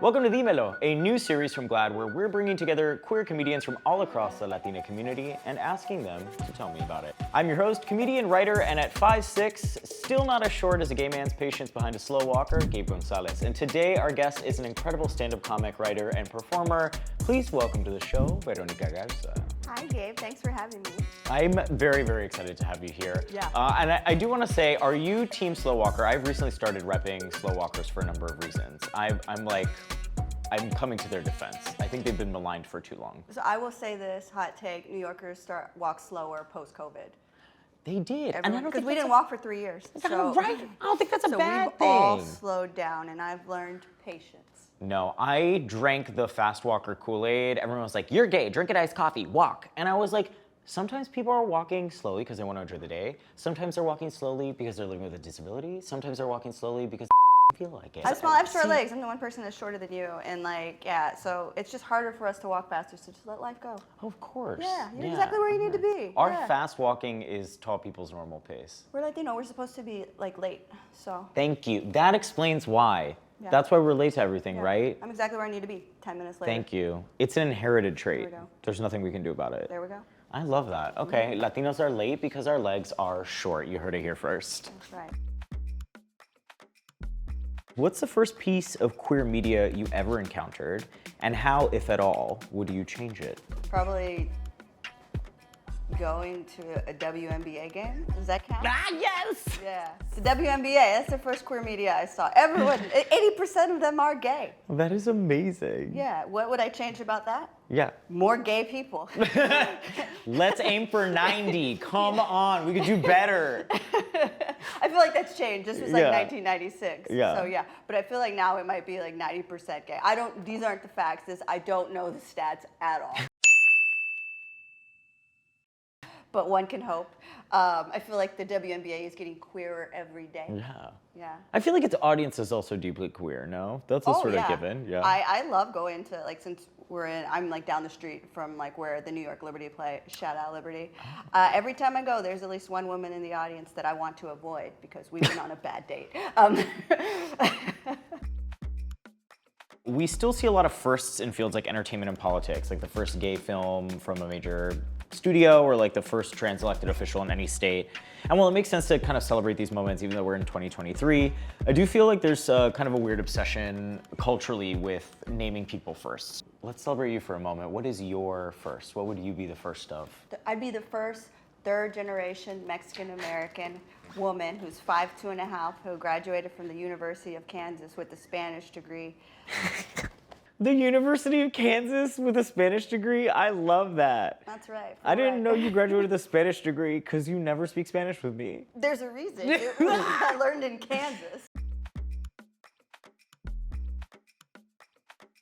Welcome to Dímelo, a new series from GLAAD where we're bringing together queer comedians from all across the Latina community and asking them to tell me about it. I'm your host, comedian, writer, and at 5'6", still not as short as a gay man's patience behind a slow walker, Gabe Gonzalez. And today our guest is an incredible stand-up comic, writer, and performer. Please welcome to the show, Veronica Garza. Hi, Gabe. Thanks for having me. I'm very, very excited to have you here. Yeah. And I do want to say, are you team slow walker? I've recently started repping slow walkers for a number of reasons. I'm coming to their defense. I think they've been maligned for too long. So I will say this, hot take, New Yorkers walk slower post-COVID. They did. Because we didn't walk for 3 years. So, right. I don't think that's a bad we've thing. all slowed down, and I've learned patience. No, I drank the fast walker Kool-Aid. Everyone was like, you're gay, drink an iced coffee, walk. And I was like, sometimes people are walking slowly because they want to enjoy the day. Sometimes they're walking slowly because they're living with a disability. sometimes they're walking slowly because they feel like it. I have short legs. I'm the one person that's shorter than you. And so it's just harder for us to walk faster, so just let life go. Of course. Yeah, you're exactly where you need to be. Our fast walking is tall people's normal pace. We're we're supposed to be late, so. Thank you. That explains why. Yeah. That's why we're late to everything, right? I'm exactly where I need to be, 10 minutes later. Thank you. It's an inherited trait. There we go. There's nothing we can do about it. There we go. I love that. Okay, Latinos are late because our legs are short. You heard it here first. That's right. What's the first piece of queer media you ever encountered, and how, if at all, would you change it? Probably going to a WNBA game. Does that count? Ah, yes! Yeah. The WNBA, that's the first queer media I saw. Everyone, 80% of them are gay. That is amazing. Yeah. What would I change about that? Yeah. More gay people. Let's aim for 90. Come on, we could do better. I feel like that's changed. This was 1996. Yeah. So yeah, but I feel like now it might be 90% gay. These aren't the facts. I don't know the stats at all. But one can hope. I feel like the WNBA is getting queerer every day. Yeah. Yeah. I feel like its audience is also deeply queer, no? That's a sort of given, yeah. I love going to, since I'm down the street from where the New York Liberty play, shout out Liberty. Every time I go, there's at least one woman in the audience that I want to avoid because we've been on a bad date. We still see a lot of firsts in fields like entertainment and politics, like the first gay film from a major studio or the first trans elected official in any state. And while it makes sense to kind of celebrate these moments, even though we're in 2023, I do feel like there's kind of a weird obsession culturally with naming people firsts. Let's celebrate you for a moment. What is your first? What would you be the first of? I'd be the first third-generation Mexican-American woman who's 5'2½", who graduated from the University of Kansas with a Spanish degree. The University of Kansas with a Spanish degree? I love that. That's right. I didn't know you graduated with a Spanish degree because you never speak Spanish with me. There's a reason. I learned in Kansas.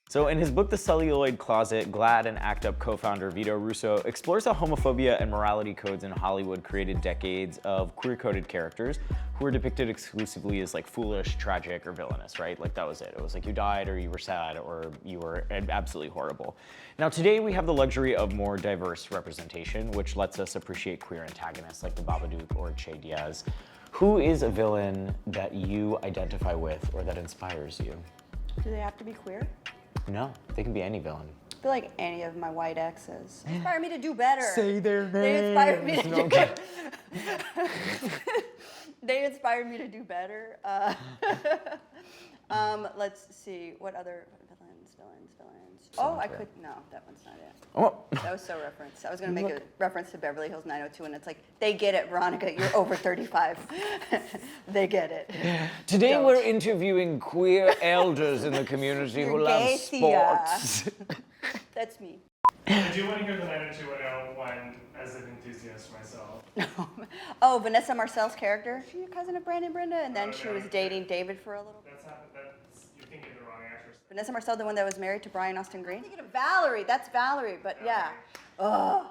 So in his book, The Celluloid Closet, GLAAD and ACT UP co-founder Vito Russo explores how homophobia and morality codes in Hollywood created decades of queer-coded characters who were depicted exclusively as foolish, tragic, or villainous, right? That was it. It was you died, or you were sad, or you were absolutely horrible. Now today we have the luxury of more diverse representation, which lets us appreciate queer antagonists like the Babadook or Che Diaz. Who is a villain that you identify with or that inspires you? Do they have to be queer? No, they can be any villain. I feel like any of my white exes inspire me to do better. Say their names. They inspired me to do better. They inspired me to do better. Let's see, what other villains. Oh, I could, no, that one's not it. Oh. That was so referenced. I was gonna make a reference to Beverly Hills 902, and it's they get it, Veronica, you're over 35. They get it. Today we're interviewing queer elders in the community who love sports. That's me. I do want to hear the 90210 as an enthusiast myself. Oh, Vanessa Marcel's character. She's a cousin of Brandon Brenda, and then she was dating David for a little bit. You're thinking of the wrong actress. Vanessa Marcel, the one that was married to Brian Austin Green? I'm thinking of Valerie. That's Valerie, but yeah. Ugh.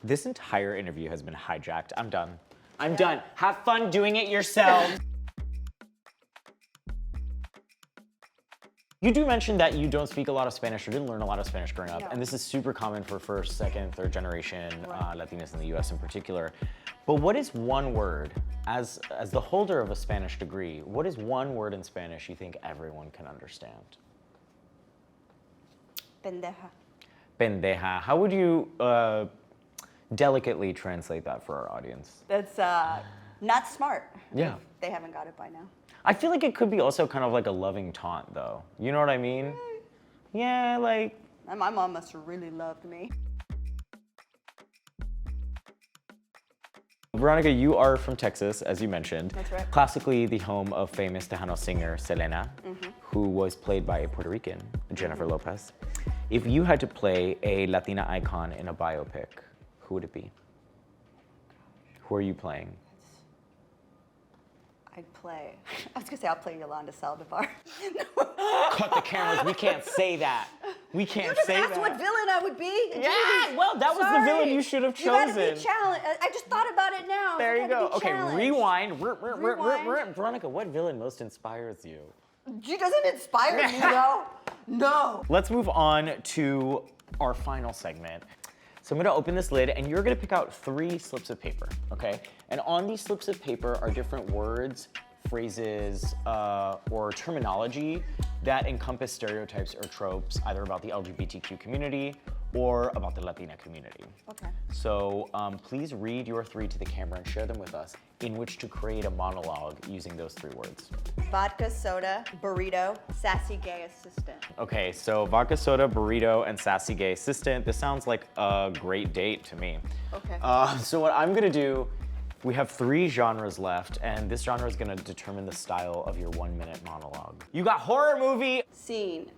This entire interview has been hijacked. I'm done. I'm done. Have fun doing it yourselves. You do mention that you don't speak a lot of Spanish or didn't learn a lot of Spanish growing up, and this is super common for first, second, third generation Latinas in the US in particular. But what is one word, as the holder of a Spanish degree, what is one word in Spanish you think everyone can understand? Pendeja. Pendeja. How would you delicately translate that for our audience? That's not smart. Yeah. If they haven't got it by now. I feel like it could be also kind of like a loving taunt, though. You know what I mean? Yeah, like. And my mom must have really loved me. Veronica, you are from Texas, as you mentioned. That's right. Classically the home of famous Tejano singer Selena, who was played by a Puerto Rican, Jennifer Lopez. If you had to play a Latina icon in a biopic, who would it be? Who are you playing? I'd play. I was gonna say I'll play Yolanda Saldivar. Cut the cameras. We can't say that. We can't You just say asked that. what villain I would be. Yeah, Jeez. well, that was the villain you should have chosen. You gotta be challenged. I just thought about it now. There you go. Okay, rewind. Rewind. Veronica, what villain most inspires you? She doesn't inspire me, though. No. Let's move on to our final segment. So I'm gonna open this lid and you're gonna pick out 3 slips of paper, okay? And on these slips of paper are different words, phrases, or terminology that encompass stereotypes or tropes either about the LGBTQ community or about the Latina community. Okay. So please read your 3 to the camera and share them with us in which to create a monologue using those 3 words. Vodka, soda, burrito, sassy gay assistant. Okay, so vodka soda, burrito, and sassy gay assistant. This sounds like a great date to me. Okay. So what I'm gonna do, we have 3 genres left, and this genre is gonna determine the style of your 1-minute monologue. You got horror movie. Scene,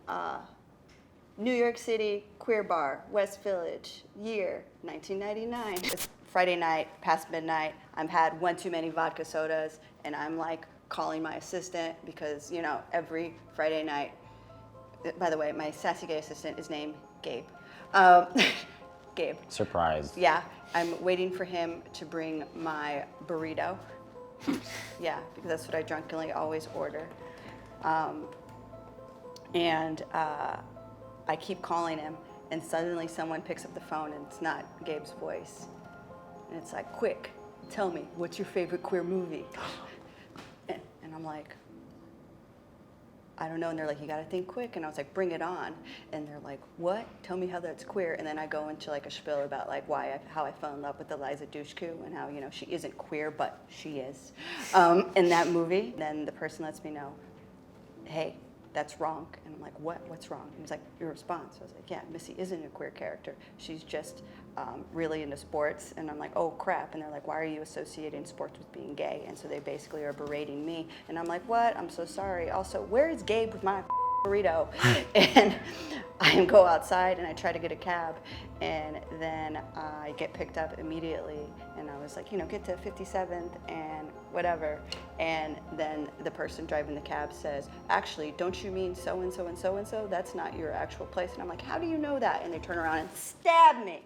New York City, queer bar, West Village, year, 1999. It's Friday night, past midnight. I've had one too many vodka sodas, and I'm like calling my assistant because, you know, every Friday night, by the way, my sassy gay assistant is named Gabe. Gabe. Surprise. Yeah, I'm waiting for him to bring my burrito. Yeah, because that's what I drunkenly always order. I keep calling him, and suddenly someone picks up the phone, and it's not Gabe's voice. And it's like, quick, tell me, what's your favorite queer movie? And I'm like, I don't know. And they're like, you gotta think quick. And I was like, bring it on. And they're like, what? Tell me how that's queer. And then I go into like a spiel about like how I fell in love with Eliza Dushku and how, you know, she isn't queer, but she is in that movie. Then the person lets me know, hey, that's wrong. And I'm like, what? What's wrong? And he's like, your response. I was like, yeah, Missy isn't a queer character. She's just really into sports. And I'm like, oh, crap. And they're like, why are you associating sports with being gay? And so they basically are berating me. And I'm like, what? I'm so sorry. Also, where is Gabe with my burrito? And I go outside and I try to get a cab. And then I get picked up immediately. And I was like, you know, get to 57th and whatever. And then the person driving the cab says, actually, don't you mean so-and-so and so-and-so? That's not your actual place. And I'm like, how do you know that? And they turn around and stab me.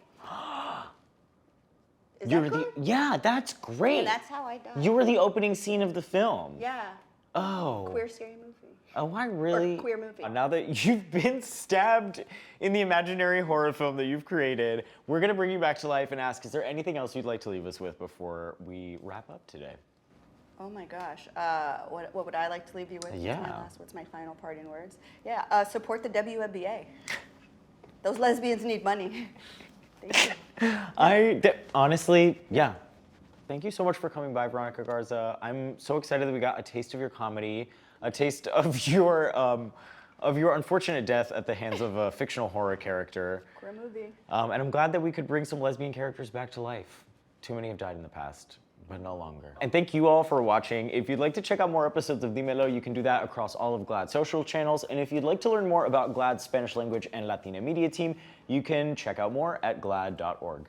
Is that good? Yeah, that's great. And that's how I died. You were the opening scene of the film. Yeah. Oh. Queer scary movie. Oh, I really? Or queer movie. Now that you've been stabbed in the imaginary horror film that you've created, we're gonna bring you back to life and ask, is there anything else you'd like to leave us with before we wrap up today? Oh my gosh. What would I like to leave you with? Yeah. What's my final parting words? Yeah, support the WNBA. Those lesbians need money. Thank you. Honestly, yeah. Thank you so much for coming by, Veronica Garza. I'm so excited that we got a taste of your comedy, a taste of your unfortunate death at the hands of a fictional horror character. Queer movie. And I'm glad that we could bring some lesbian characters back to life. Too many have died in the past, but no longer. And thank you all for watching. If you'd like to check out more episodes of Dímelo, you can do that across all of GLAAD's social channels. And if you'd like to learn more about GLAAD's Spanish language and Latina media team, you can check out more at glaad.org.